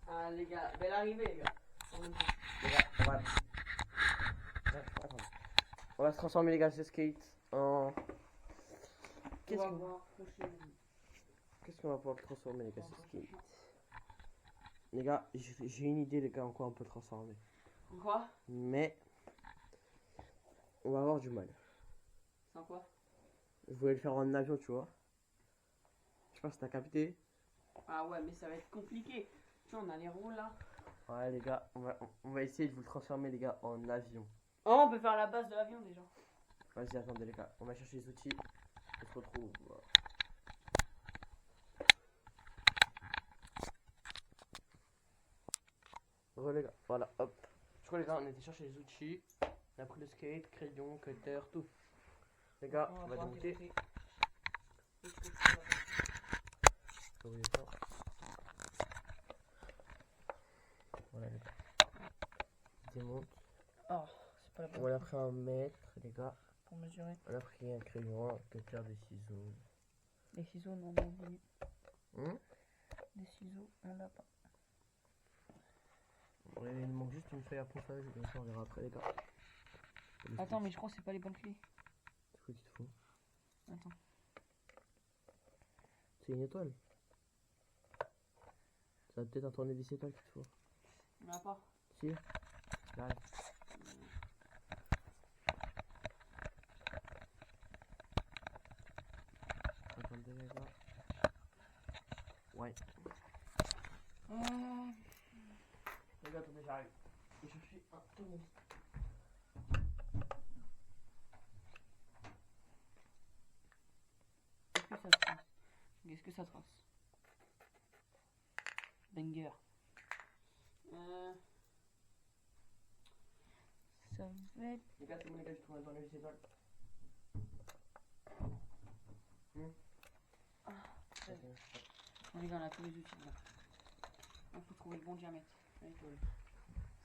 Ah les gars, belle arrivée les gars. Les gars, on va se transformer les gars ce skate en... Qu'est-ce qu'on va pouvoir transformer les gars ce skate? Les gars, j'ai une idée les gars en quoi on peut transformer. Quoi? Mais on va avoir du mal. Sans quoi? Je voulais le faire en avion, tu vois. Je sais pas si t'as capté. Ah ouais, mais ça va être compliqué. Tu vois, on a les roues là. Ouais les gars, on va essayer de vous le transformer les gars en avion. Oh, on peut faire la base de l'avion déjà. Vas-y, attendez les gars, on va chercher les outils. On se retrouve. Voilà les gars, voilà, hop. Je crois les gars, on était chercher les outils. On a pris le skate, crayon, cutter, tout. Les gars, on va démonter. Voilà les gars. Démonte. Oh, c'est pas la bonne. On a pris un mètre les gars. Pour mesurer. On a pris un crayon, un cutter, des ciseaux. Les ciseaux, non, on a oublié. Hum? Les ciseaux, on l'a pas. Ouais, il nous manque juste une feuille à ponçage, bien sûr on verra après les gars. Attends, mais je crois que c'est pas les bonnes clés. C'est quoi qu'il te faut? Attends. C'est une étoile. Ça va peut-être un tournevis étoile qu'il te faut. On l'a pas. Si. Là. Attendez les gars. Ouais. Les gars, attendez, j'arrive. Je vais chercher un tournevis. Est-ce que ça trace? Qu'est-ce que ça trace? Banger. Ça va être... Les gars, c'est bon les gars, j'ai trouvé un tournevis étoile. Bon, les gars, on a tous les outils là. Il faut trouver le bon diamètre.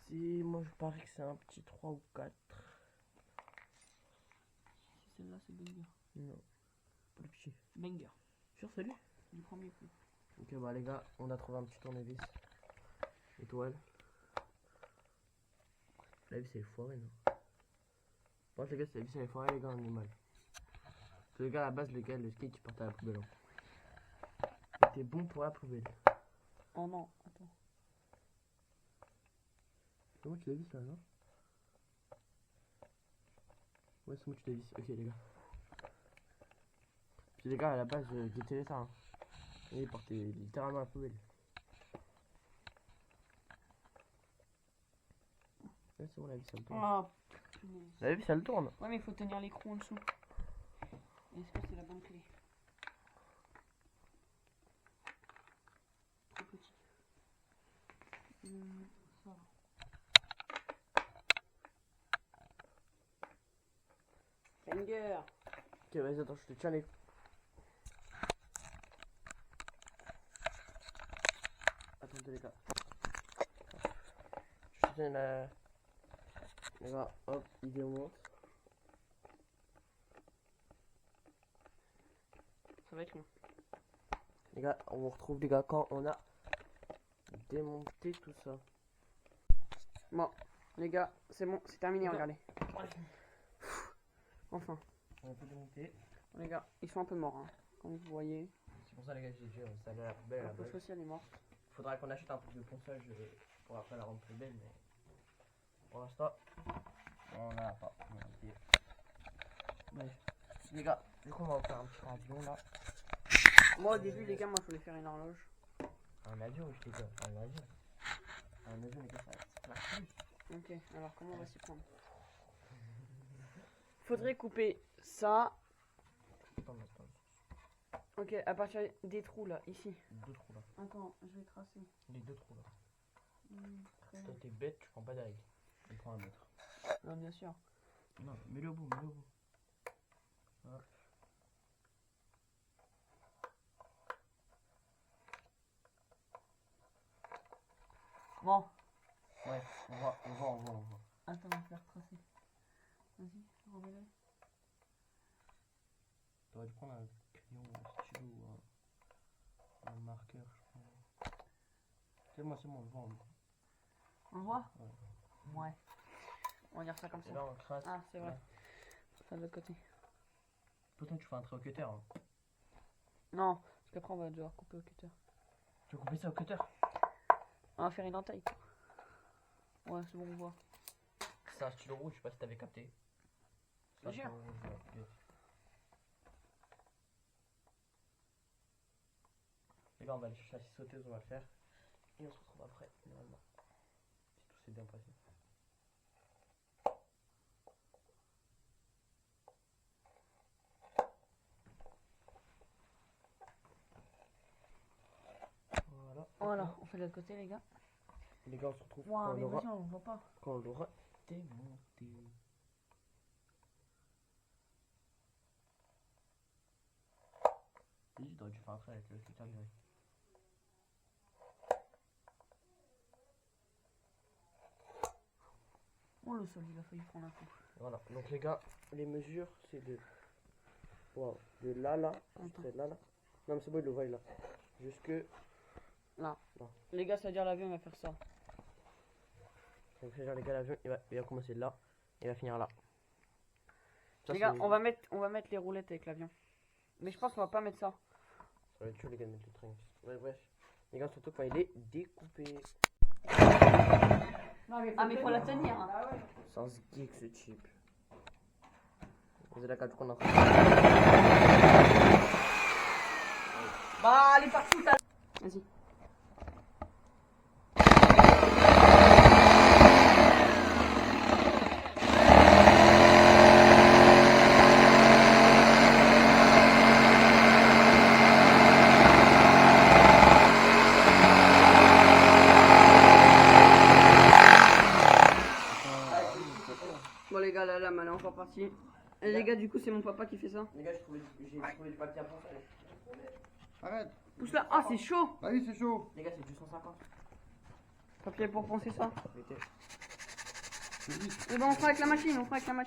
Si, moi je parie que c'est un petit 3 ou 4. Si celle-là, c'est banger. Non, pas le petit. Banger. Sûr, c'est lui? Du premier coup. Ok, bah les gars, on a trouvé un petit tournevis. Étoile. La vis elle est foirée, non? Bon, les gars, si la vis elle est foirée, les gars, on est mal. Parce que les gars, à la base, les gars, le skate il partait à la poubelle. Hein. Il était bon pour la poubelle. Oh non, attends. C'est moi tu l'as vis là, non? Ouais, c'est moi tu l'as vis. Ok, les gars. Puis les gars, à la base, j'ai tiré ça. Hein. Et il partait littéralement à la poubelle. Ouais, c'est bon, la vis elle tourne. Oh, La vis elle tourne. ouais, mais il faut tenir l'écrou en dessous. Est-ce que c'est la bonne clé? Trop petit. Ça va. Banger. Ok, vas-y, attends, je te tiens les. Attendez, les gars. Je te tiens la. Les gars, hop, il démonte. Ça va être long. Les gars, on vous retrouve, les gars, quand on a démonté tout ça. Bon, les gars, c'est bon, c'est terminé, Non. regardez. Enfin. On peut démonter. Bon, les gars, ils sont un peu morts, hein, comme vous voyez. C'est pour ça, les gars, j'ai dit, ça allait à la poubelle. La poche aussi, elle est morte. Faudra qu'on achète un truc de ponçage pour après la rendre plus belle, mais pour l'instant, on n'a pas. Bref, les gars, du coup, on va faire un petit avion là. Moi, au début, les gars, moi, je voulais faire une horloge. Un avion, je t'ai dit, un avion. Un avion, les gars, ça marche. Ok, alors comment on va s'y prendre? Faudrait couper ça. Attends. Ok, à partir des trous là, ici. Deux trous là. Attends, je vais tracer. Les deux trous là. Toi, t'es bête, tu prends pas de règles. Tu prends un autre. Non, bien sûr. Non, mets-le au bout, mets-le au bout. Voilà. Bon. Ouais, on va. Attends, on va faire tracer. Vas-y, remets-le. T'aurais dû prendre un crayon, un stylo ou un marqueur, je crois. C'est moi, on le voit. On le voit? Ouais. Ouais. On va dire ça comme Et ça. là, on crasse. Ah, c'est vrai. Ouais. Ça de l'autre côté. Pourtant, tu fais un trait au cutter. Hein. Non, parce qu'après on va devoir couper au cutter. Tu veux couper ça au cutter? On va faire une entaille. Ouais, c'est bon, on voit. C'est un stylo rouge, je sais pas si t'avais capté. C'est un Sûr. stylo rouge, ouais. Les gars, on va aller chercher la scie sauteuse, on va le faire. Et on se retrouve après, normalement. Si tout s'est bien passé. Voilà. Voilà, on fait de l'autre côté, les gars. Les gars, on se retrouve Waouh, mais vas-y, on voit pas. quand on l'aura démonté. Oui, j'aurais dû faire un trait avec le cutter gris. Oh, le sol, il a failli prendre un coup. Voilà, donc les gars, les mesures, c'est de... Wow, de là, là, jusqu'à là, là. Non, mais c'est bon, il le voit, là. Jusque... Là. Là. Les gars, ça veut dire l'avion va faire ça. Donc genre, les gars, l'avion, il va commencer là, et il va finir là. Ça, Les gars, c'est- on va mettre les roulettes avec l'avion. Mais je pense qu'on va pas mettre ça. Ça va être chaud, les gars, de mettre le train. Ouais, bref. Les gars, surtout quand il est découpé. Ah, mais faut la tenir. Hein. Sans geek, ce chip. Vous êtes d'accord qu'on a... Bah, elle est partout, t'as... Vas-y. Bon les gars, là, elle est encore partie. Et les gars, du coup, c'est mon papa qui fait ça. Les gars, j'ai trouvé du papier à prendre. Arrête. Pousse là. Ah, c'est chaud. Bah oui, c'est chaud. Les gars, c'est du 150. Papier pour poncer ça. Mettez. Et ben, on fera avec la machine,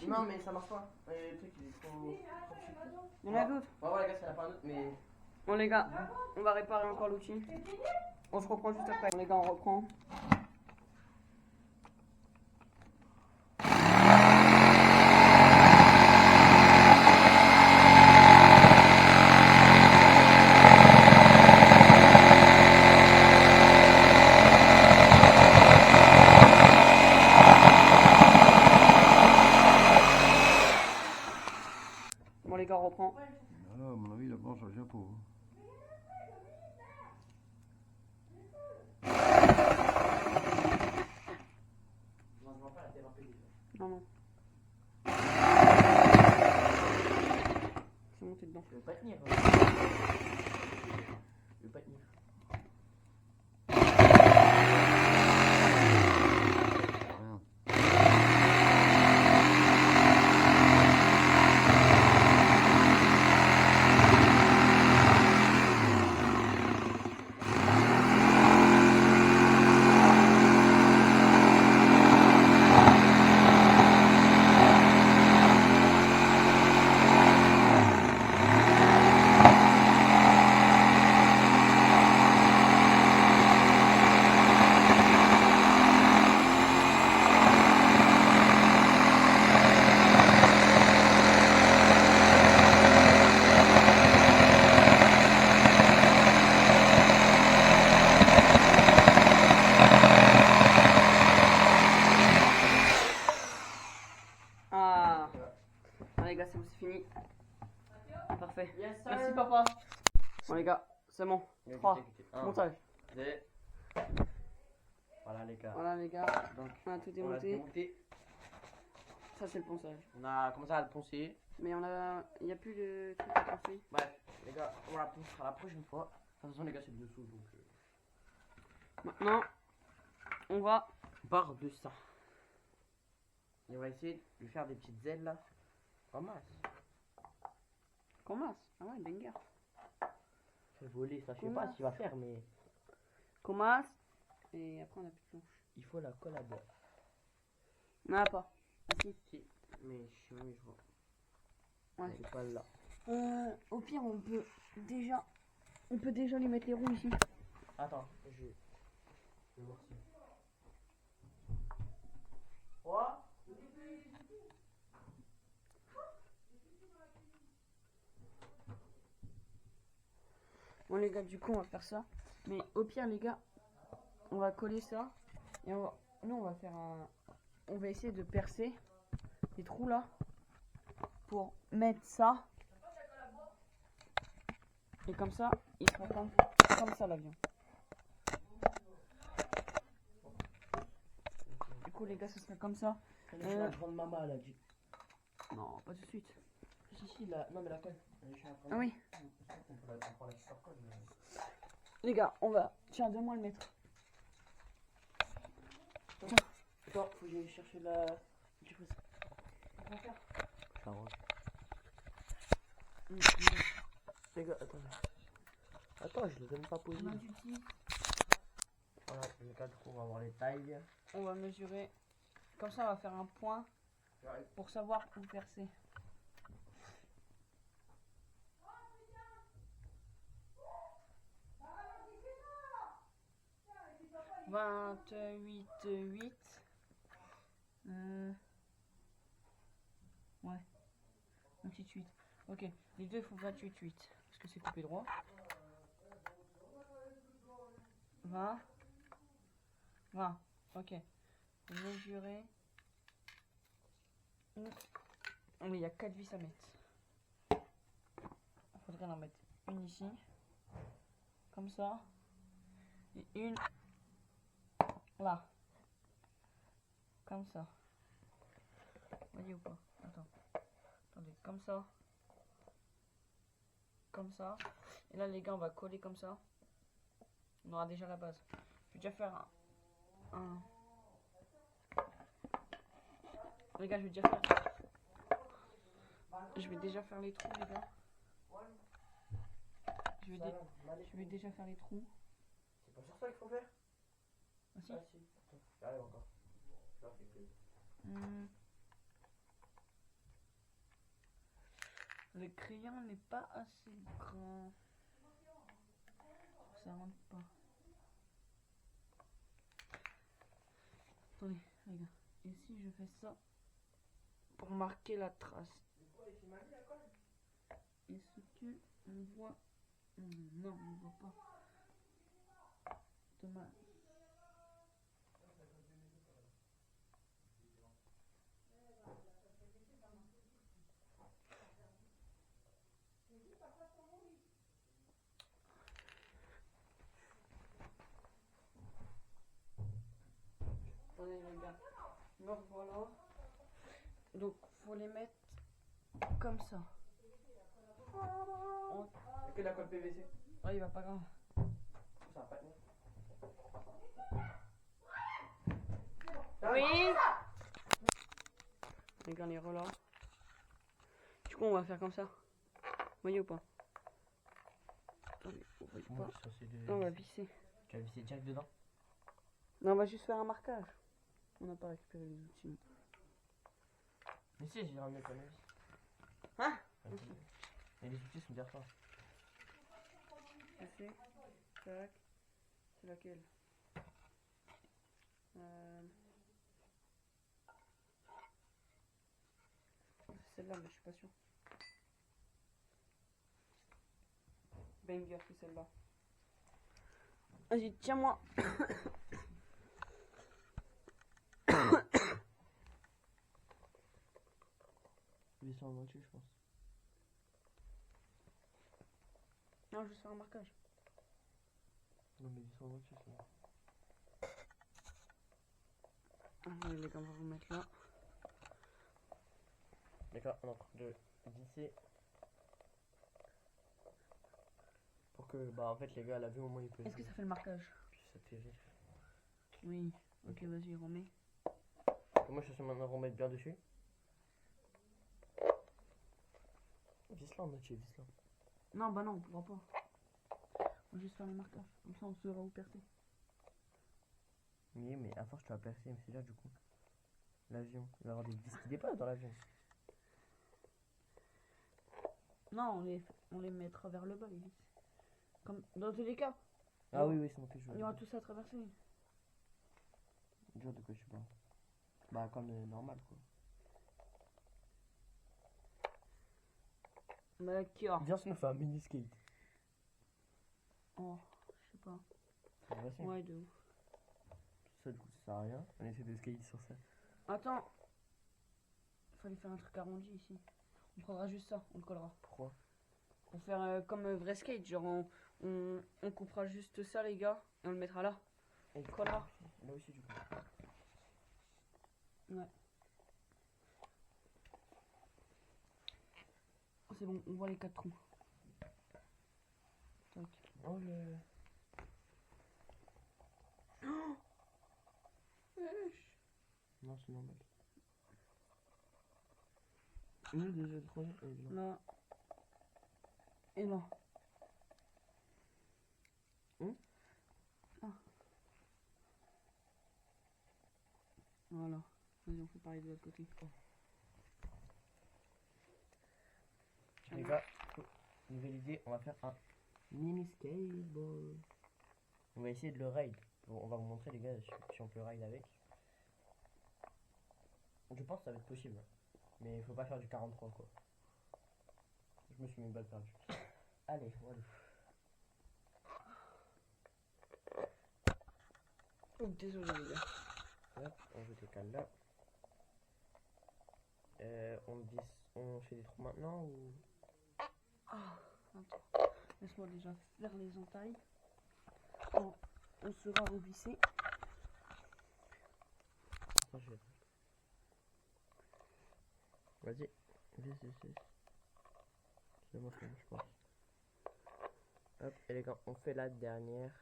Non, mais ça marche pas. Le truc, il est trop... Il y en a d'autres. Ouais, ouais, les gars, c'est la fin d'autre, mais... Bon les gars, on va réparer encore l'outil. On se reprend juste après. Bon les gars, on reprend. Bon les gars, on reprend. Non, à mon avis, la blanche, elle vient pour. Non, je vois pas la déraper déjà. Non, non. C'est monté dedans. Je veux pas tenir. Je veux pas tenir. Rien. Ah. Ah les gars, c'est bon, c'est fini. Parfait. Yes, sir. Merci papa. Bon les gars, c'est bon. 3. Montage. Voilà, les gars. Voilà les gars, Donc, on a tout on l'a démonté. démonté. Ça c'est le ponçage. On a commencé à le poncer. Mais il n'y a plus de trucs à poncer. Bref, les gars, on la poncera la prochaine fois. De toute façon, les gars, c'est le dessous, donc... Maintenant, on va... Barre de ça. Et on va essayer de lui faire des petites ailes, là. Ramasse. Commence. Ah ouais, banger. Fait voler, ça, je sais pas ce qu'il va faire, mais... Commence. Et après on a plus de planche. Il faut la colle à bois. On en a pas. Ah si. Si, mais je vois. Ouais. C'est pas là. Au pire, on peut déjà lui mettre les roues ici. Attends, je... Je vais voir si. 3. Bon les gars, du coup on va faire ça. Mais au pire les gars, on va coller ça. Et nous on va faire un... On va essayer de percer les trous là. Pour mettre ça. Et comme ça, il sera comme ça l'avion. Du coup les gars, ce sera comme ça. La grande maman elle a dit. Non, pas tout de suite. Si, la... non mais la colle. Ah oui. On prend la super colle. Les gars, on va... Tiens, donne-moi le mètre. Attends, faut que j'aille chercher la... Du coup, ça rentre. Les gars, attendez. Attends, je les ai même pas posés. Voilà, les gars, du coup, on va voir les tailles. On va mesurer. Comme ça, on va faire un point pour savoir où percer. (28,8) Ouais. 28,8. Ok. Les deux font 28,8. Parce que c'est coupé droit. 20. Ok. Mesurer. Oh, mais il y a 4 vis à mettre. Il faudrait en mettre une ici. Comme ça. Et une là. Comme ça. Vous voyez ou pas? Attends. Attendez. Comme ça. Comme ça. Et là les gars, on va coller comme ça. On aura déjà la base. Je vais déjà faire un... Les gars, je vais déjà faire les trous, les gars. Je vais déjà faire les trous. C'est pas sur ça qu'il faut faire? Ah si. Ah si. Attends, j'arrive encore. Je leur fais plus. Le crayon n'est pas assez grand. Ça rentre pas. Attendez, les gars. Et si je fais ça pour marquer la trace? Est-ce que on voit? Non, on voit pas. Dommage. Attendez les gars. Me revoilà. Donc faut les mettre comme ça. C'est que la colle PVC. Ah, il va pas grave. Ça va pas tenir. Oui. Les gars, les relats. Du coup, on va faire comme ça. Vous voyez ou pas? Attendez, on voit pas. Non, on va visser. Tu vas visser direct dedans? Non, on va juste faire un marquage. On n'a pas récupéré les outils. Mais si, j'ai ramené quand même. Hein? Et les outils sont derrière toi. Tac. C'est laquelle? C'est celle-là, mais je suis pas sûr. Banger, c'est celle-là. Vas-y, tiens-moi. Vis en entier, je pense. Non, je vais faire un marquage. Non, mais vis en entier, c'est bon. Les gars, on va vous mettre là. D'accord, on est en train de visser. Pour que, bah en fait, les gars, à la vue, au moins, ils peuvent. Est-ce que ça fait le marquage? Ça te fait rire. Oui. Ok, vas-y, remets. Moi, je suis maintenant remettre bien dessus. Vis-la en entier, vis-la. Non, bah non, on pourra pas. On va juste faire le marquage. Comme ça, on saura où percer. Oui, mais à force, tu vas percer, mais c'est là, du coup. L'avion. Il va y avoir des vis qui dépassent dans l'avion. Non, on les mettra vers le bas, les vis. Comme dans tous les cas. Ah oui, oui, c'est mon plus Il y aura tout ça à traverser. Dur de quoi je sais pas. Bah comme normal quoi. D'accord. Viens, on se fait un mini skate. Oh, je sais pas. C'est facile. Ouais, de ouf. Ça du coup ça sert à rien. On essaie de skate sur ça. Attends. Fallait faire un truc arrondi ici. On prendra juste ça, on le collera. Pourquoi? Pour faire comme un vrai skate, genre on coupera juste ça les gars, et on le mettra là. Et collera. Là aussi du coup. Ouais. Oh, c'est bon, on voit les 4 trous. Tac. Oh le. Non c'est normal. Une, deux, trois, et là. Là. Et là. Ah. Voilà. Vas-y, on fait pareil de l'autre côté. Les gars, nouvelle idée, on va faire un mini skateboard. On va essayer de le ride. On va vous montrer les gars si on peut ride avec. Je pense que ça va être possible. Mais il faut pas faire du 43 quoi. Je me suis mis une balle perdue. Allez, voilà. Oh, désolé les gars. Hop, on joue des cales là. On fait des trous maintenant ou... Ah, attends. Laisse-moi déjà faire les entailles. On sera revissé. Attends, je vais... Vas-y, vis. C'est bon, je pense. Hop, et les gars, on fait la dernière.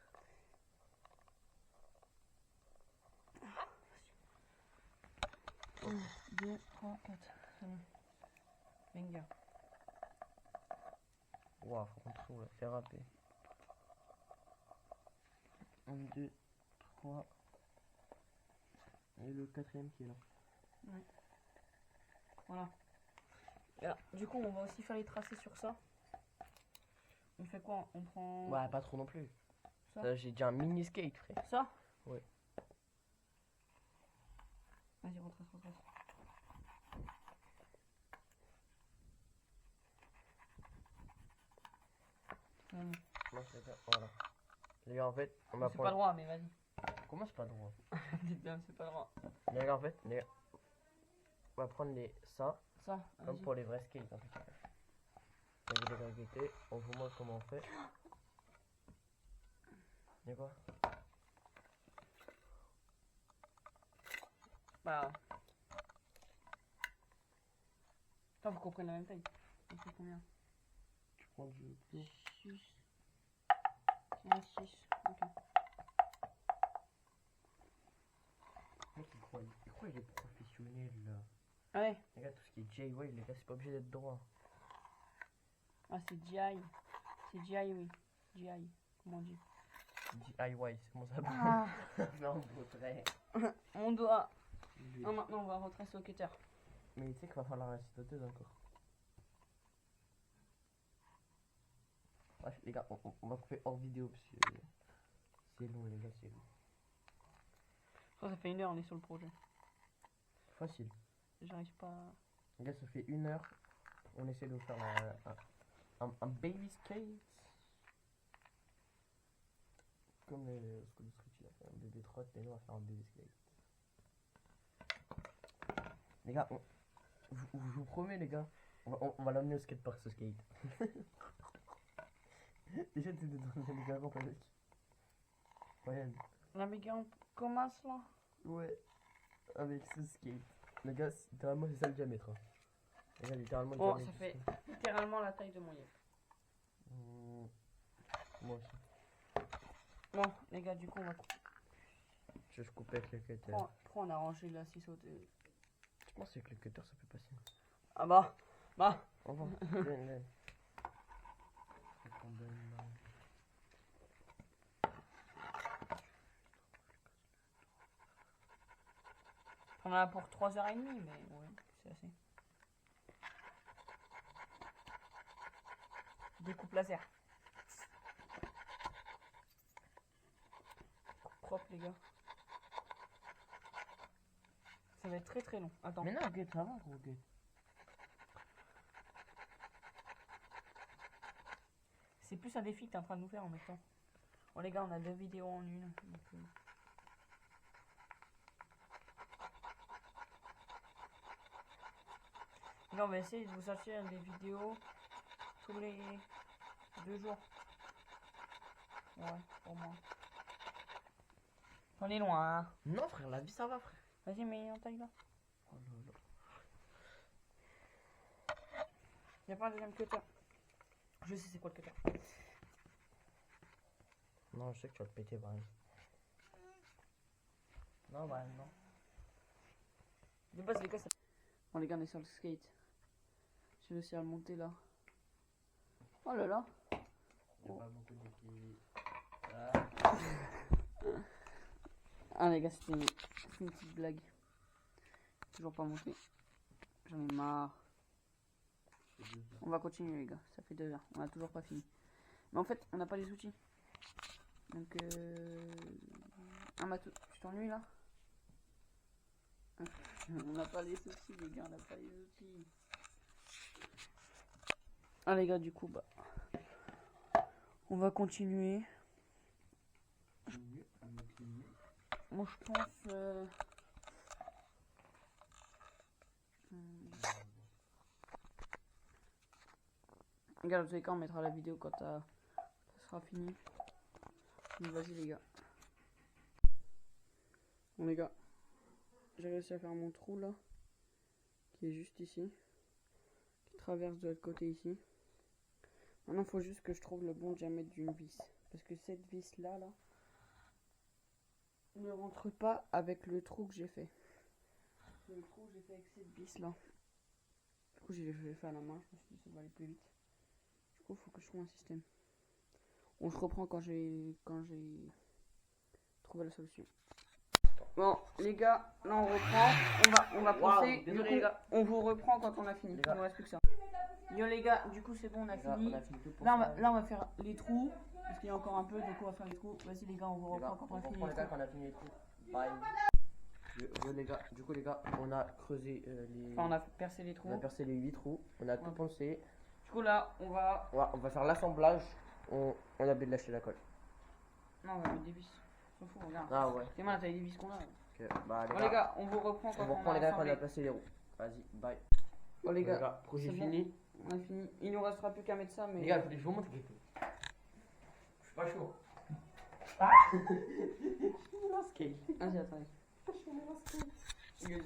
1, 2, 3, 4. C'est bon. Venga. Waouh, faut qu'on trouve, c'est râpé. 1, 2, 3. Et le quatrième qui est là. Ouais. Voilà. Là, du coup, on va aussi faire les tracés sur ça. On fait quoi? On prend Ouais, pas trop non plus. ça. J'ai déjà un mini skate, frère. Ça? Ouais. Vas-y, retrace. Non, c'est pas... Voilà. Les gars, en fait, on va C'est prendre... pas droit, mais vas-y. Comment c'est pas droit? Dites bien, c'est pas droit. Les gars, en fait, on va prendre ça, Ça, comme vas-y. pour les vrais skates, en fait. On va les régler, on vous montre comment on fait. Y'a quoi? Bah. Attends, faut qu'on prenne la même taille. On fait combien? Tu prends du plus. 6. Tiens, 6. Ok. Mec, il croit qu'il est professionnel là. Ah ouais. Les gars, tout ce qui est J-Way, les gars, c'est pas obligé d'être droit. Ah, c'est GI. C'est GI, oui. GI. Comment on dit? DIY, c'est comment ça s'appelle? Ah. Non, faudrait. On doit. Non, maintenant, on va retracer au cutter. Mais tu sais qu'il va falloir la citoteuse encore. Bref, les gars, on va couper hors vidéo parce que c'est long, les gars, c'est long. Ça fait 1 heure, on est sur le projet. Facile. J'arrive pas. Les gars, ça fait 1 heure. On essaie de faire un baby skate. Comme le School of Street, il a fait un bébé trot, mais nous on va faire un baby skate. Les gars, je vous promets, les gars, on va l'emmener au skatepark ce skate. Déjà, tu es dans les gars avec. Ouais. La méga, on commence là. Ouais. Avec ce skate. Les gars, littéralement, c'est ça le diamètre. Hein. Les gars, littéralement, le Oh, diamètre ça du fait skate. littéralement la taille de mon yep. Moi aussi. Bon, les gars, du coup, on va. Je coupe avec le cutter. Pourquoi on a rangé la scie sautée? Je pense qu'avec le cutter, ça peut passer. Ah bah. Au revoir. Donne. Faut qu'on donne, On en a pour 3h30, mais ouais, c'est assez. Découpe laser. Propre, les gars. Ça va être très très long. Attends. Mais non, Guette, ça va, gros Guette. C'est plus un défi que t'es en train de nous faire en même temps. Bon les gars, on a 2 vidéos en une. Donc, Là, on va essayer de vous sortir des vidéos tous les 2 jours. Ouais, au moins. On est loin, hein. Non, frère, la vie, ça va, frère. Vas-y, mets en taille là. Oh là là. Y'a pas un deuxième cutter. Je sais c'est quoi le cutter. Non, je sais que tu vas le péter, Brian. Non, Brian, non. De base, les gars, ça... Bon, les gars, on est sur le skate. J'ai réussi à le monter là. Oh là là. Il y a pas beaucoup d'équilibre. Ah, les gars, c'était une petite blague. Toujours pas monté. J'en ai marre. On va continuer, les gars. Ça fait 2 heures. On a toujours pas fini. Mais en fait, on n'a pas les outils. Donc, ah, Matou, tu t'ennuies là? On n'a pas les outils, les gars. On n'a pas les outils. Ah, les gars, du coup, bah. On va continuer. Moi, je pense. Regarde, vous savez quand on mettra la vidéo quand ça sera fini. Donc, vas-y, les gars. Bon, les gars. J'ai réussi à faire mon trou là. Qui est juste ici. Qui traverse de l'autre côté ici. Maintenant, il faut juste que je trouve le bon diamètre d'une vis. Parce que cette vis là, ne rentre pas avec le trou que j'ai fait. Le trou que j'ai fait avec cette vis là. Du coup, j'ai fait à la main. Je me suis dit ça va aller plus vite. Du coup, il faut que je trouve un système. On se reprend quand j'ai trouvé la solution. Bon, les gars, là on reprend. On va passer. Désolé, Du coup, les gars. on vous reprend quand on a fini. Les Il gars. ne reste plus que ça. Yo les gars, du coup c'est bon, on a fini. On a fini tout pour Là ça. on va faire les trous. Parce qu'il y a encore un peu, donc on va faire les trous. Vas-y les gars, on vous Les gars, reprend quand on a fini reprend, les les gars, trous. quand on a fini les trous. Bye. Les gars, du coup, les gars, on a creusé les. Enfin, on a percé les trous. On a percé les 8 trous. On a tout Ouais. poncé. Du coup là, on va... On va faire l'assemblage. On a bien lâché la colle. Non, on va mettre des vis. On s'en fout, regarde. Ah ouais. C'est mal la taille des vis qu'on a. Ok, bah, Bon les gars, on vous reprend quand on on reprend a les gars quand on assemblé. a placé les roues. Vas-y, bye. Bon les gars, projet c'est bon. fini. On a fini. Il nous restera plus qu'à mettre ça, mais... Les gars, je vous montre quelque chose. Je suis pas chaud. Vas-y, attendez. Vas-y,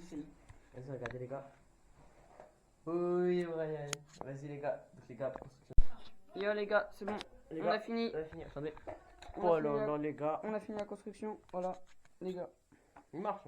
Vas-y, regardez les gars. Oui, Brian. Vas-y les gars. Donc les gars, construction. Yo les gars, c'est bon. Les On gars, a fini. on a fini. Attendez. On a Oh fini là la- là les gars. On a fini la construction. Voilà, les gars. Il marche.